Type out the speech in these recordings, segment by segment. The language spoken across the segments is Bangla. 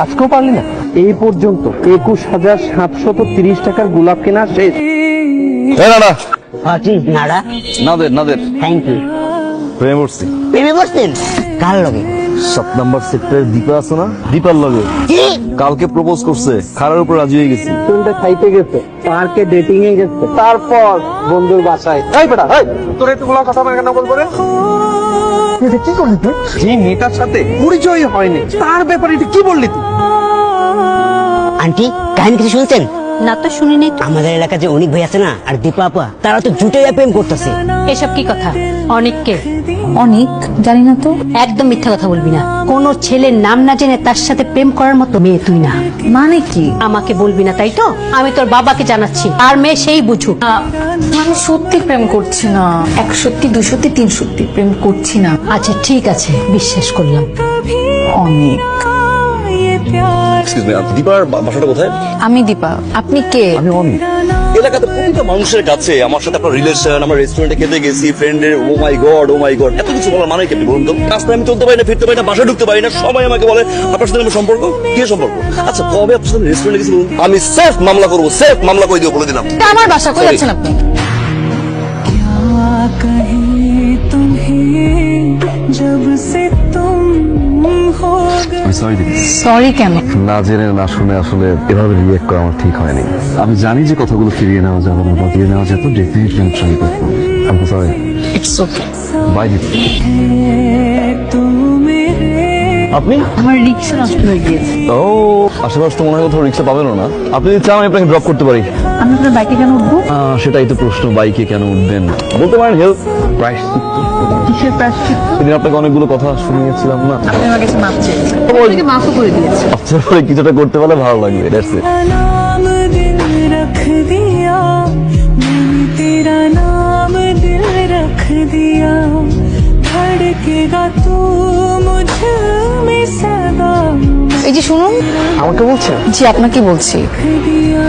আজকেও পারলি না? এই পর্যন্ত 21,730 টাকার গোলাপ কেনা শেষ। না নাড়া নাদের থ্যাংক ইউ। প্রেমে পড়ছি। প্রেমে বসতেন কার লগে? 7 নাম্বার সেক্টরের দীপা আছে না, দীপার লগে কি? কালকে প্রপোজ করছে, খারার উপর রাজি হয়ে গেছি। তুইটা খাইতে গেছে, পার্কে ডেটিং এ গেছে, তারপর বন্ধুর বাসায়। এই বেটা, এই তোর এতগুলো কথা কেন বলবো রে? কি করলি তুই? যে মেয়েটার সাথে পরিচয় হয়নি তার ব্যাপারে এটা কি বললি তুই? আন্টি কাহিনী কিছু শুনছেন? না তো শুনিনি। আমাদের এলাকা যে অনিক ভাই আছে না আর দীপা আপা, তারা তো জুটে প্রেম করতেছে। এসব কি কথা? অনেককে অনেক জানি না তো। একদম মিথ্যা কথা বলবি না। কোন ছেলের নাম না জেনে তার সাথে প্রেম করার মতো মেয়ে তুই না। মানে কি? আমাকে বলবি না তাই তো? আমি তোর বাবাকে জানাচ্ছি, আর মেয়ে সেই বুঝুক। আমি সত্যি প্রেম করছি না। 1 সত্যি 2 সত্যি 3 সত্যি প্রেম করছি না। আচ্ছা ঠিক আছে, বিশ্বাস করলাম। অনেক। এক্সকিউজ মি, দীপার বাসাটা কোথায়? আমি দীপা, আপনি কে? আমি অনিক। এলাকাতে প্রতিটা মানুষের কাছে আমার সাথে আপনার রিলেশন, আমরা রেস্টুরেন্টে খেতে গেছি, ফ্রেন্ডের ও মাই গড এত কিছু বলার মানে কি আপনি বলুন তো? রাস্তায় আমি চলতে পারি না, ফিরতে পারি না, বাসায় ঢুকতে পারি না, সবাই আমাকে বলে আপনার সাথে আমার সম্পর্ক কি সম্পর্ক? আচ্ছা কবে আপনার সাথে রেস্টুরেন্টে গেছি বলুন? আমি সেফ মামলা করবো, সেফ মামলা করে দিও বলে দিলাম। এটা আমার বাসা, কই যাচ্ছেন আপনি? সরি কেন? না জেনে না শুনে আসলে এভাবে রিয়েক্ট করা আমার ঠিক হয়নি। আমি জানি যে কথাগুলো ফিরিয়ে নেওয়া যাবে না, বা ফিরিয়ে নেওয়া যেত ডেফিনেটলি আমি ট্রাই করবো। আমি সরি। It's okay. বাই দীপ। আপনি? আমার রিক্সা নষ্ট হয়ে গিয়েছে। ও আশেপাশে তো মনে হয় কোথাও রিক্সা পাবেন না। আপনি যদি চান আমি আপনাকে ড্রপ করতে পারি। আমি আপনার বাইকে কেন উঠবো? সেটাই তো প্রশ্ন, বাইকে কেন উঠবেন বলতে পারেন। হেল্প প্রাইস কিসের প্রায়শ্চিত্ত? সেদিন আপনাকে অনেকগুলো কথা শুনিয়েছিলাম না, আপনি আমার কাছে মাপ চেয়েছেন, আপনাকে মাফও করে দিয়েছে। আচ্ছা পরে কিছুটা করতে পারলে ভালো লাগবে। That's it. नाम दिल रख दिया, मैंने तेरा नाम दिल रख दिया, धड़केगा तू मुझ में सदा এই যে শুনুন। আমাকে বলছেন? জি আপনাকে বলছি। दिया।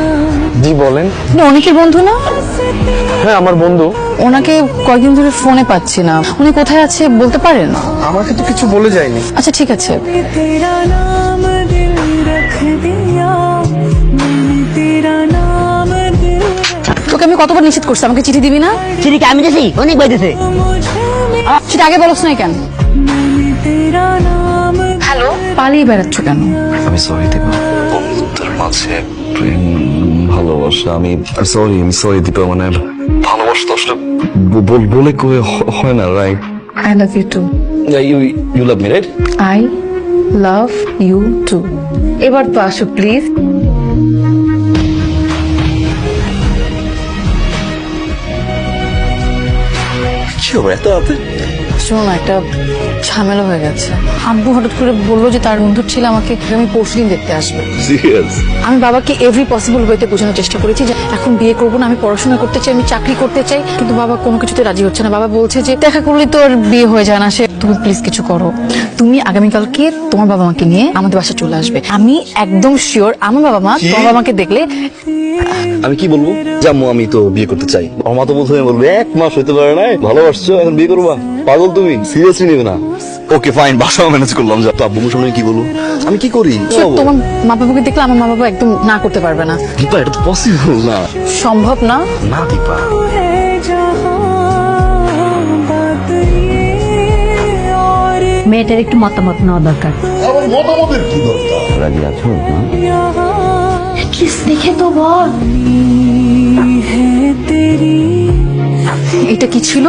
জি বলেন। আপনি অনেকের বন্ধু না? হ্যাঁ আমার বন্ধু। ওনাকে কয়েকদিন ধরে ফোনে পাচ্ছি না, উনি কোথায় আছে বলতে পারেন? আমাকে তো কিছু বলে যায়নি। আচ্ছা ঠিক আছে। तेरा नाम दिल रख दिया, मैंने तेरा नाम दिल তোকে আমি কতবার নিষেধ করছি আমাকে চিঠি দিবি না? চিঠিকে আমি দিছি, অনেক ভাই দিছে। मुझ में, সেটা আগে বলছ না কেন? मैंने तेरा नाम হ্যালো, পালিয়ে বেড়াচ্ছ কেন? আমি সরি দীপা, বন্ধুত্বের মাঝে প্রেম ভালোবাসা আমি সরি দীপা, মানে ভালোবাসা তো আসলে বলে কয়ে হয় না, right? I love you too. You love me, right? I love you too. এবার তো আসো প্লিজ। কি হবে এত রাতে? শোনো না, একটা ঝামেলা হয়ে গেছে। আব্বু হঠাৎ করে বললো যে তার বন্ধুর ছেলে আমাকে আমি পরশুদিন দেখতে আসবে। সিরিয়াস? আমি বাবাকে এভরি পসিবল ওয়েতে বোঝানোর চেষ্টা করেছি যে এখন বিয়ে করবো না, আমি পড়াশোনা করতে চাই, আমি চাকরি করতে চাই, কিন্তু বাবা কোনো কিছুতে রাজি হচ্ছে না। বাবা বলছে যে দেখা করলে তো আর বিয়ে হয়ে যায় না, সে তুমি প্লিজ কিছু করো। তুমি আগামীকালকে তোমার বাবা মাকে নিয়ে আমাদের বাসায় চলে আসবে। আমি একদম শিওর আমার বাবা মা তোমার বাবা মাকে দেখলে আমি কি বলবো? জাম্মু আমি তো বিয়ে করতে চাই। আমার মা তো প্রথমে বলবে 1 মাস হইতে পারে না, ভালোবাসছো এখন বিয়ে করবা? পাগল তুমি, সিরিয়াসলি নিবে না। ওকে ফাইন, বাসাও ম্যানেজ করলাম। যা তো আব্বুর সামনে কি বলবো? আমি কি করি? তোমার মা বাবাকে দেখলে আমার মা বাবা একদম না করতে পারবে না। দীপা এটা তো পসিবল না। সম্ভব না। না দীপা, है जहाँ बात ये और মেয়েটার একটু মতামত নেওয়া দরকার। রাজি আছো না? यहाँ কিস দেখে তো বল। है তেরি। এটা কি ছিল?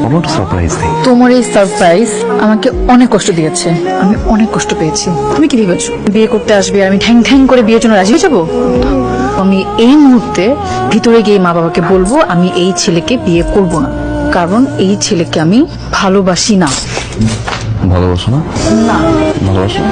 আমার একটা সারপ্রাইজ দিই। তোমার এই সারপ্রাইজ আমাকে অনেক কষ্ট দিয়েছে, আমি অনেক কষ্ট পেয়েছি। তুমি কি ভেবেছো বিয়ে করতে আসবে আর আমি ঠ্যাং ঠ্যাং করে বিয়ের জন্য রাজি হয়ে যাবো? আমি এই মুহূর্তে ভিতরে গিয়ে মা বাবাকে বলবো আমি এই ছেলেকে বিয়ে করব না, কারণ এই ছেলেকে আমি ভালোবাসি না। ভালোবাসো না? ভালোবাসো না?